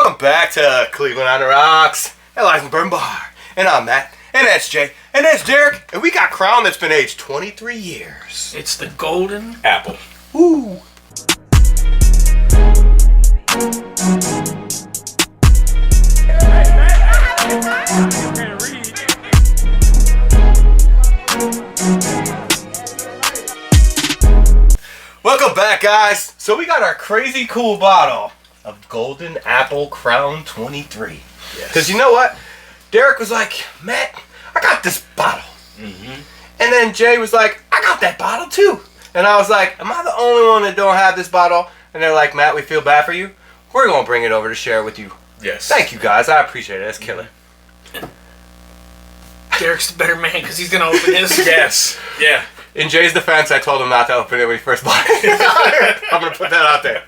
Welcome back to Cleveland on the Rocks at Eisenberg Bar. And I'm Matt, and that's Jay, and that's Derek, and we got Crown that's been aged 23 years. It's the golden apple. Woo! Welcome back, guys. So we got our crazy cool bottle of Golden Apple Crown 23. Because you know what? Derek was like, Matt, I got this bottle. And then Jay was like, I got that bottle too. And I was like, am I the only one that don't have this bottle? And they're like, Matt, we feel bad for you. We're going to bring it over to share with you. Yes. Thank you, guys. I appreciate it. That's killer. Derek's the better man because he's going to open this. Yes. Yeah. In Jay's defense, I told him not to open it when he first bought it. I'm going to put that out there.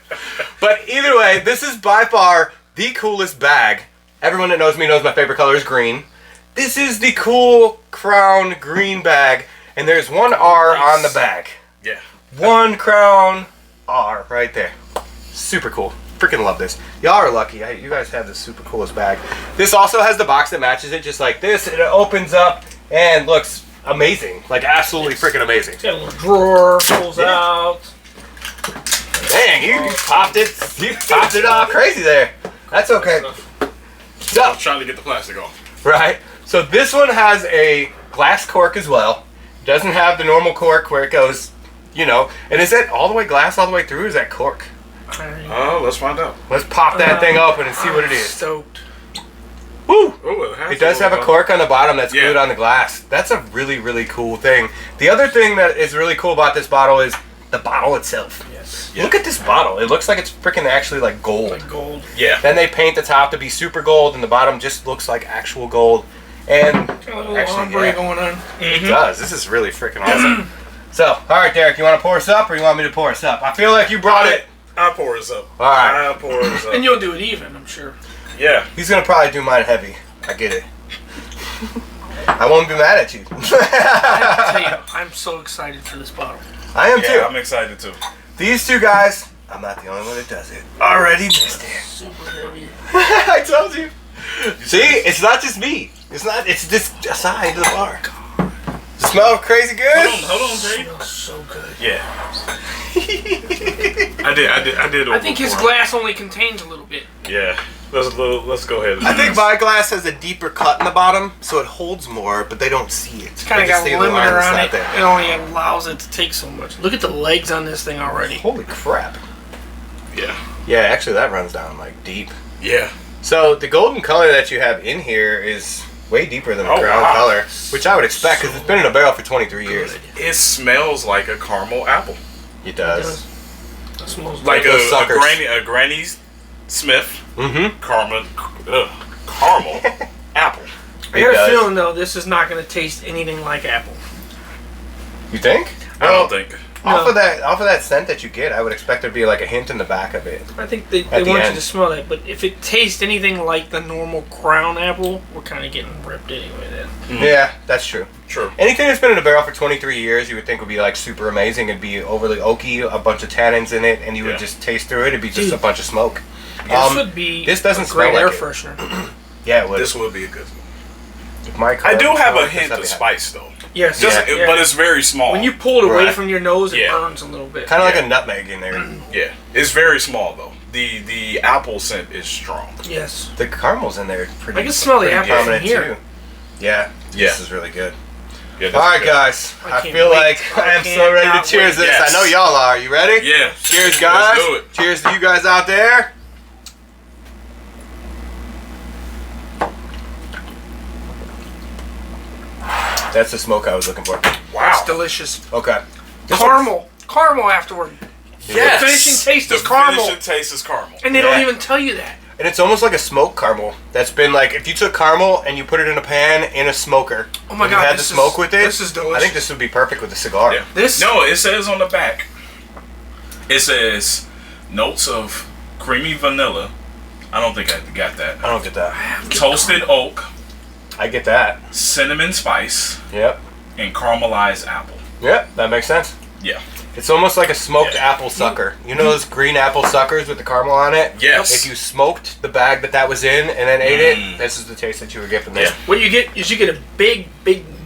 But either way, this is by far the coolest bag. Everyone that knows me knows my favorite color is green. This is the cool Crown green bag, and there's one R on the bag. Yeah. One Crown R right there. Super cool. Freaking love this. Y'all are lucky. You guys have the super coolest bag. This also has the box that matches it just like this. It opens up and looks amazing. Like absolutely freaking amazing. It's got a little drawer, pulls out. Dang, you popped it. You popped it all crazy there. That's okay. So, I was trying to get the plastic off. right. So this one has a glass cork as well. Doesn't have the normal cork where it goes, you know. And is that all the way glass all the way through? Or is that cork? Oh, let's find out. Let's pop that thing open and see what it is. Stoked. Woo! Ooh, It does have a cork on the bottom that's glued on the glass. That's a really, really cool thing. The other thing that is really cool about this bottle is the bottle itself. Yes. Look at this bottle. It looks like it's freaking actually like gold. Like gold. Yeah. Then they paint the top to be super gold, and the bottom just looks like actual gold. And Got a little actually, ombre going on. it does. This is really freaking awesome. So, all right, Derek, you want to pour us up, or you want me to pour us up? I feel like you brought it. I'll pour us up. All right. I'll pour us up. And you'll do it even, I'm sure. Yeah. He's gonna probably do mine heavy. I get it. I won't be mad at you. I tell you, I'm so excited for this bottle. I am Yeah, too. I'm excited too. These two guys, I'm not the only one that does it. Already missed it. Super heavy. I told you. See, it's not just me. It's this side of the bar. Does it smell crazy good? Hold on, Jay. Smells so good. Yeah. I did. I think his glass only contains a little bit. Yeah. Let's go ahead. I think my glass has a deeper cut in the bottom, so it holds more, but they don't see it. It's kind of They just got a see the line limiter that's on not it. there. It only allows it to take so much. Look at the legs on this thing already. Holy crap. Yeah. Yeah, actually that runs down like deep. Yeah. So the golden color that you have in here is way deeper than the crown color, which I would expect because it's been in a barrel for 23 years. It smells like a caramel apple. It does. It smells Like those a suckers. Granny Smith Mm-hmm. caramel apple. I got a feeling though this is not going to taste anything like apple. You think? I don't think. Off of that scent that you get, I would expect there to be like a hint in the back of it. I think they At the want you end. to smell that, but if it tastes anything like the normal crown apple, we're kind of getting ripped anyway then. Yeah, that's true. True. Anything that's been in a barrel for 23 years, you would think would be like super amazing. It'd be overly oaky, a bunch of tannins in it, and you would just taste through it. It'd be just Dude. a bunch of smoke. This would be this doesn't a great smell air like it. freshener. Yeah, it would. This would be a good one. If my car I do was have a smelled, hint I'd of be spice though. Yes, Just, yeah. but it's very small. When you pull it away Right. from your nose, it Yeah. burns a little bit. kind of like a nutmeg in there. Yeah, it's very small though. The apple scent is strong. Yes. The caramel's in there pretty. I can smell the pretty apple from prominent, here. too. Yeah, Yeah. this is really good. Yeah, All right, guys. I I can't feel wait. like I am so can't ready to not cheers wait. this. Yes. I know y'all are. You ready? Yeah. Cheers, guys. Let's do it. Cheers to you guys out there. That's the smoke I was looking for. Wow. It's delicious. Okay. Caramel afterward. Yes. The finishing taste The is caramel. finishing taste is caramel. And they Yeah. don't even tell you that. And it's almost like a smoked caramel. That's been like, if you took caramel and you put it in a pan in a smoker, Oh my and God, you had the this smoke is- with it, this is delicious. I think this would be perfect with a cigar. Yeah. This- No, it says on the back. It says notes of creamy vanilla. I don't think I got that. I don't get that. Toasted oak, I get that. cinnamon spice, Yep. and caramelized apple. Yep, that makes sense. Yeah. It's almost like a smoked apple sucker. You know those green apple suckers with the caramel on it? Yes. If you smoked the bag that was in and then ate it, this is the taste that you would get from this. Yeah. What you get is you get a big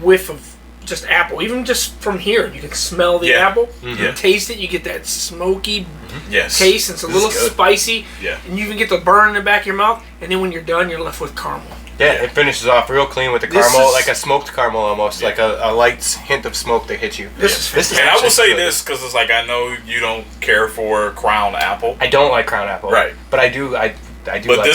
whiff of just apple. Even just from here, you can smell the apple. You taste it. You get that smoky taste. And it's a little spicy. Yeah. Mm-hmm. And you even get the burn in the back of your mouth. And then when you're done, you're left with caramel. Yeah, it finishes off real clean with the caramel, like a smoked caramel almost, like a light hint of smoke that hits you. This is and I will say this because it's like I know you don't care for Crown Apple. I don't like Crown Apple, right? But I do. I do. But like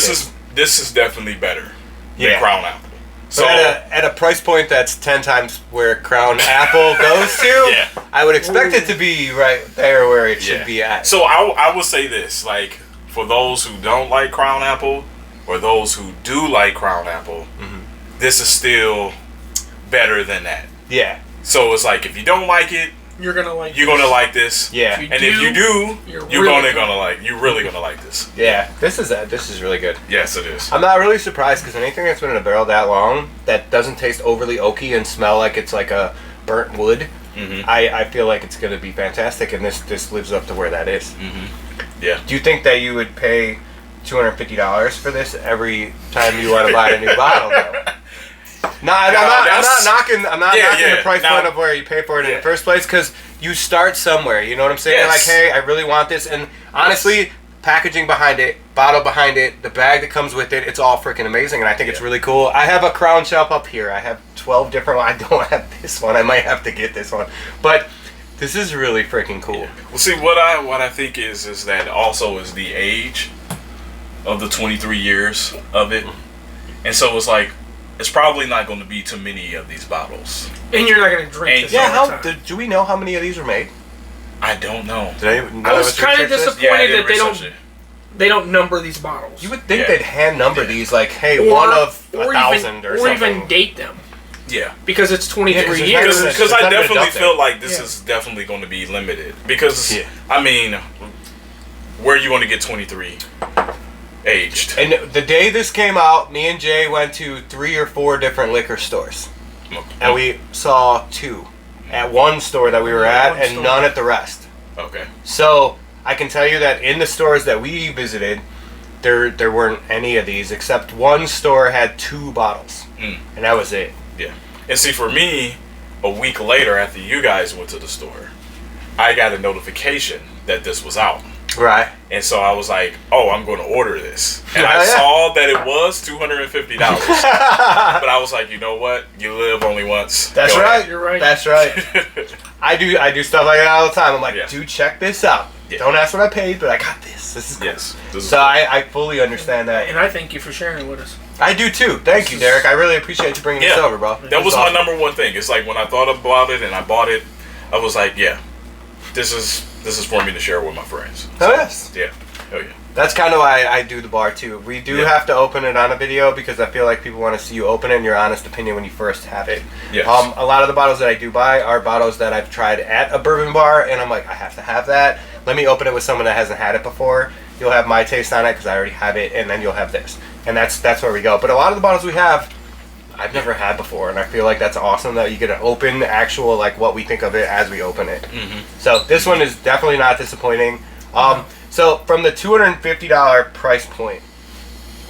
this is definitely better than Crown Apple. So at a price point that's 10 times where Crown Apple goes to, I would expect it to be right there where it should be at. So I will say this, like for those who don't like Crown Apple or those who do like Crown Apple, this is still better than that. Yeah. So it's like if you don't like it, you're gonna like this. Yeah. If you do, you're really gonna like this. Yeah. This is really good. Yes, it is. I'm not really surprised because anything that's been in a barrel that long that doesn't taste overly oaky and smell like it's like a burnt wood, I feel like it's gonna be fantastic, and this lives up to where that is. Yeah. Do you think that you would pay $250 for this every time you want to buy a new bottle, though? I'm not knocking the price point of where you pay for it in the first place, because you start somewhere. You know what I'm saying? Like, hey, I really want this, and honestly, packaging behind it, bottle behind it, the bag that comes with it, it's all freaking amazing, and I think it's really cool. I have a Crown shelf up here. I have 12 different ones. I don't have this one. I might have to get this one, but this is really freaking cool. Yeah. Well, see, what I think is that also is the age of the 23 years of it, and so it's like it's probably not going to be too many of these bottles, and you're not going to drink. Do we know how many of these were made? I don't know. I was kind of disappointed that they don't number these bottles. You would think they'd hand number these, like, hey, one of 1,000 or something, or even date them. Yeah, because it's 23 years. Because I definitely feel like this is definitely going to be limited. Because I mean, where are you going to get 23 aged? And the day this came out, me and Jay went to 3 or 4 different liquor stores, and we saw 2 at one store that we were at, and none at the rest. Okay. So I can tell you that in the stores that we visited, there weren't any of these, except one store had 2 bottles, and that was it. Yeah. And see, for me, a week later after you guys went to the store, I got a notification that this was out. Right. And so I was like, oh, I'm going to order this. And I saw that it was $250. But I was like, you know what? You live only once. That's right. You're right. That's right. I do stuff like that all the time. I'm like, dude, check this out. Don't ask what I paid, but I got this. This is cool. Yes. So I fully understand that. And I thank you for sharing it with us. I do too. Thank you, Derek. I really appreciate you bringing this over, bro. That was my number one thing. It's like when I thought about it and I bought it, I was like, yeah, this is for me to share with my friends. Oh, yes. Yeah. Oh, yeah. That's kind of why I do the bar too. We do have to open it on a video because I feel like people want to see you open it and your honest opinion when you first have it. Yes. A lot of the bottles that I do buy are bottles that I've tried at a bourbon bar, and I'm like, I have to have that. Let me open it with someone that hasn't had it before. You'll have my taste on it because I already have it, and then you'll have this. And that's where we go. But a lot of the bottles we have, I've never had before, and I feel like that's awesome that you get an open, actual, like, what we think of it as we open it. So this one is definitely not disappointing. So from the $250 price point,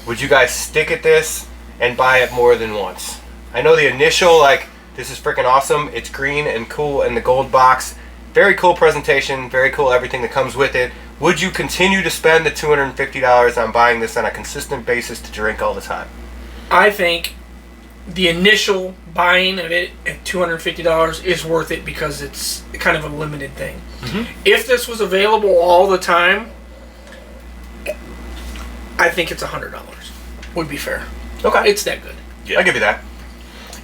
would you guys stick at this and buy it more than once? I know the initial, like, this is freaking awesome. It's green and cool in the gold box. Very cool presentation. Very cool everything that comes with it. Would you continue to spend the $250 on buying this on a consistent basis to drink all the time? I think the initial buying of it at $250 is worth it because it's kind of a limited thing. If this was available all the time, I think it's $100. Would be fair. Okay. It's that good. Yeah. I'll give you that.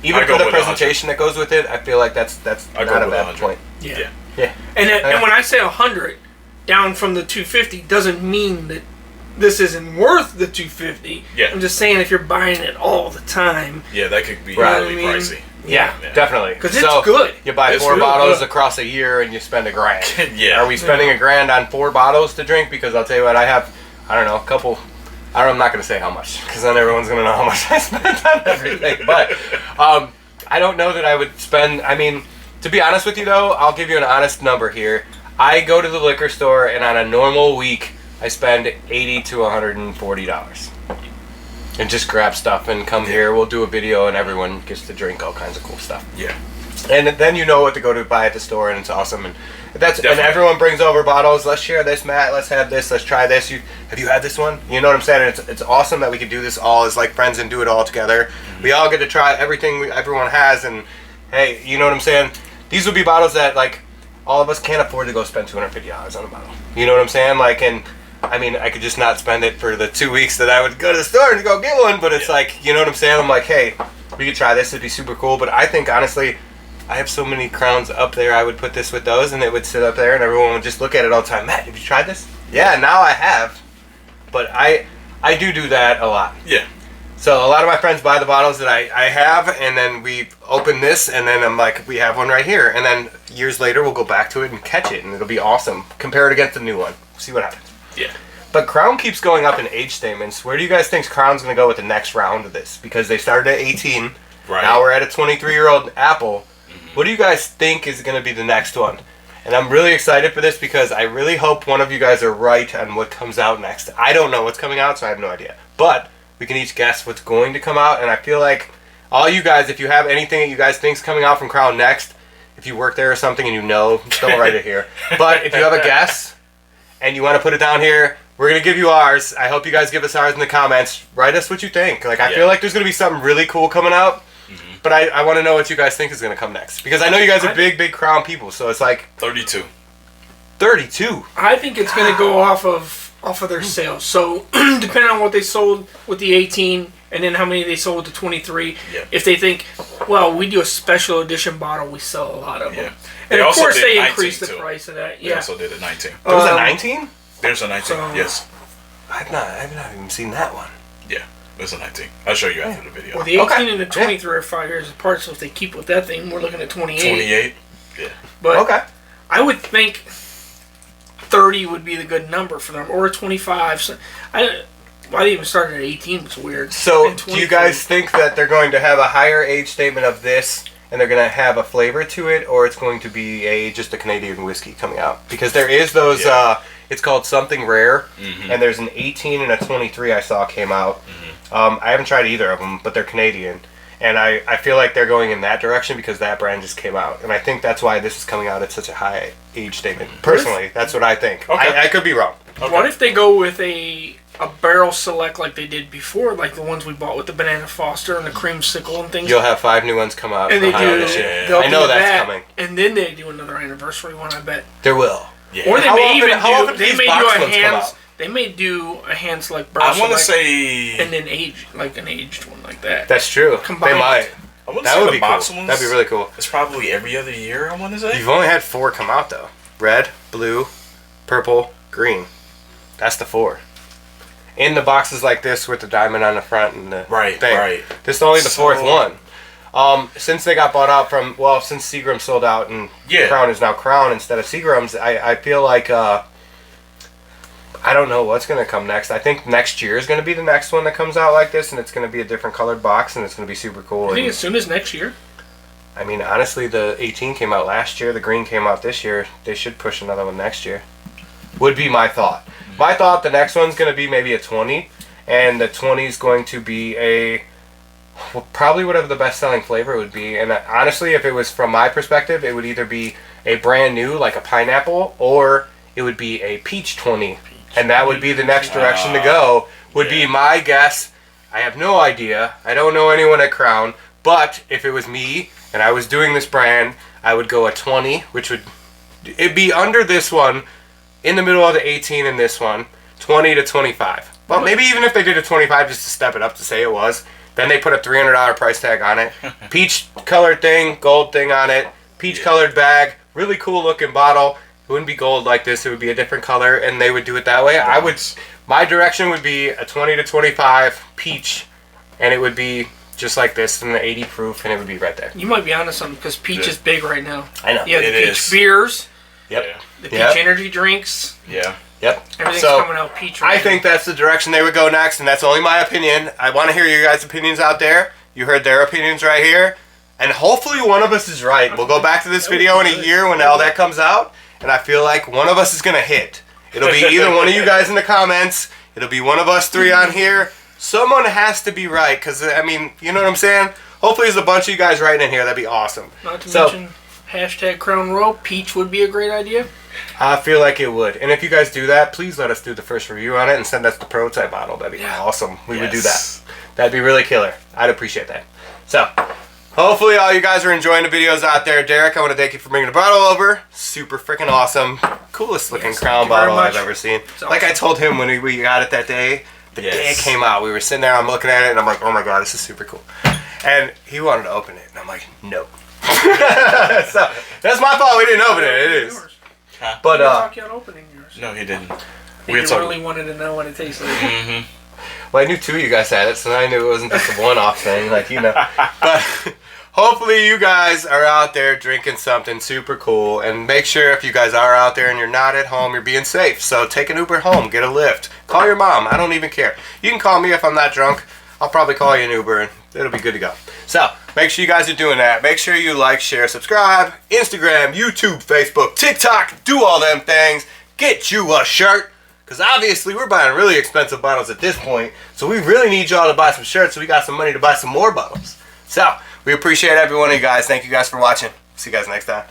Even for the presentation that goes with it, I feel like that's not a bad point. Yeah. And when I say 100 down from the 250 doesn't mean that this isn't worth the 250. Yeah. I'm just saying if you're buying it all the time. Yeah, that could be really pricey. Yeah, definitely. Because it's good. You buy 4 bottles across a year and you spend $1,000. Yeah. Are we spending $1,000 on 4 bottles to drink? Because I'll tell you what, I have, I don't know, a couple. I'm not going to say how much because then everyone's going to know how much I spent on everything. But I don't know that I would spend. I mean, to be honest with you though, I'll give you an honest number here. I go to the liquor store, and on a normal week, I spend $80 to $140. And just grab stuff and come here. We'll do a video, and everyone gets to drink all kinds of cool stuff. Yeah. And then you know what to go to buy at the store, and it's awesome. And Definitely. and everyone brings over bottles. Let's share this, Matt. Let's have this. Let's try this. Have you had this one? You know what I'm saying? And it's awesome that we can do this all as like friends and do it all together. We all get to try everything everyone has, and hey, you know what I'm saying? These would be bottles that like all of us can't afford to go spend $250 on a bottle. You know what I'm saying? Like, and I mean, I could just not spend it for the 2 weeks that I would go to the store and go get one. But it's like, you know what I'm saying? I'm like, hey, we could try this. It'd be super cool. But I think honestly, I have so many crowns up there, I would put this with those, and it would sit up there, and everyone would just look at it all the time. Matt, have you tried this? Yeah, now I have. But I do that a lot. Yeah. So a lot of my friends buy the bottles that I have, and then we open this, and then I'm like, we have one right here. And then years later, we'll go back to it and catch it, and it'll be awesome. Compare it against the new one. See what happens. Yeah. But Crown keeps going up in age statements. Where do you guys think Crown's going to go with the next round of this? Because they started at 18. Right. Now we're at a 23-year-old Apple. What do you guys think is going to be the next one? And I'm really excited for this because I really hope one of you guys are right on what comes out next. I don't know what's coming out, so I have no idea. But we can each guess what's going to come out, and I feel like all you guys, if you have anything that you guys think is coming out from Crown next, if you work there or something and you know, don't write it here. But if you have a guess and you want to put it down here, we're going to give you ours. I hope you guys give us ours in the comments. Write us what you think. Like, I feel like there's going to be something really cool coming out. But I want to know what you guys think is going to come next. Because I know you guys are big Crown people, so it's like... 32. 32? I think it's going to go off of their sales. So, depending on what they sold with the 18, and then how many they sold with the 23, if they think, well, we do a special edition bottle, we sell a lot of them. And of course they increase the price of that. They also did a 19. There was a 19? There's a 19, yes. I've not even seen that one. Yeah. There's a 19. I'll show you after the video. Well, the 18 and the 23 are 5 years apart, so if they keep with that thing, we're looking at 28. 28? Yeah. But I would think 30 would be the good number for them, or 25. So why they even started at 18 was weird. So, do you guys think that they're going to have a higher age statement of this, and they're going to have a flavor to it, or it's going to be just a Canadian whiskey coming out? Because there is those... it's called Something Rare, and there's an 18 and a 23 I saw came out. I haven't tried either of them, but they're Canadian. And I feel like they're going in that direction because that brand just came out. And I think that's why this is coming out at such a high age statement. Personally, that's what I think. I could be wrong. What if they go with a barrel select like they did before, like the ones we bought with the Banana Foster and the Creamsicle and things? You'll have 5 new ones come out. And they do. This year. I know that's coming. And then they do another anniversary one, I bet. There will. Yeah. Or they may even do. They may do a hands. They may do a hand select barrel. I want to say, and then an aged one like that. That's true. Combined. They might. That would be cool. That'd be really cool. It's probably every other year. I want to say. You've only had 4 come out though: red, blue, purple, green. That's the 4. In the boxes like this with the diamond on the front and the thing. Right. This is only the 4th one. Since they got bought out since Seagram sold out and Crown is now Crown instead of Seagram's, I feel like I don't know what's going to come next. I think next year is going to be the next one that comes out like this, and it's going to be a different colored box, and it's going to be super cool. You think as soon as next year? I mean, honestly, the 18 came out last year. The green came out this year. They should push another one next year. Would be my thought. My thought, the next one's going to be maybe a 20, and the 20 is going to be probably whatever the best-selling flavor would be. And honestly, if it was from my perspective, it would either be a brand new, like a pineapple, or it would be a peach 20. And that would be the next direction to go, would be my guess. I have no idea. I don't know anyone at Crown. But if it was me and I was doing this brand, I would go a 20, which would it'd be under this one, in the middle of the 18 and this one, 20 to 25. Well, maybe even if they did a 25 just to step it up to say it was, then they put a $300 price tag on it. Peach colored thing, gold thing on it, peach colored bag, really cool looking bottle. It wouldn't be gold like this. It would be a different color, and they would do it that way. My direction would be a 20 to 25 peach, and it would be just like this in the 80 proof, and it would be right there. You might be onto something because peach is big right now. I know. Yeah, the peach beers. Yep. The peach energy drinks. Yeah. Yep. Everything's coming out peach right I think that's the direction they would go next, and that's only my opinion. I want to hear your guys' opinions out there. You heard their opinions right here. And hopefully one of us is right. We'll go back to this video in a year when all that comes out, and I feel like one of us is gonna hit. It'll be either one of you guys in the comments. It'll be one of us three on here. Someone has to be right, because, I mean, you know what I'm saying? Hopefully there's a bunch of you guys writing in here. That'd be awesome. Not to mention, hashtag Crown Royal. Peach would be a great idea. I feel like it would. And if you guys do that, please let us do the first review on it and send us the prototype model. That'd be awesome. We would do that. That'd be really killer. I'd appreciate that. So, hopefully all you guys are enjoying the videos out there. Derek, I want to thank you for bringing the bottle over. Super freaking awesome. Coolest looking crown bottle I've ever seen. Like I told him when we got it that day, the day it came out, we were sitting there, I'm looking at it, and I'm like, oh my god, this is super cool. And he wanted to open it, and I'm like, no. So, that's my fault we didn't open it. It is. Huh? But talk you on opening yours. No, he didn't. We really wanted to know what it tastes like. Well, I knew two of you guys had it, so I knew it wasn't just a one-off thing, like, you know. But hopefully you guys are out there drinking something super cool, and make sure if you guys are out there and you're not at home, you're being safe. So take an Uber home, get a Lyft, call your mom. I don't even care. You can call me if I'm not drunk. I'll probably call you an Uber, and it'll be good to go. So make sure you guys are doing that. Make sure you like, share, subscribe. Instagram, YouTube, Facebook, TikTok. Do all them things. Get you a shirt. Because obviously we're buying really expensive bottles at this point. So we really need y'all to buy some shirts so we got some money to buy some more bottles. So we appreciate every one of you guys. Thank you guys for watching. See you guys next time.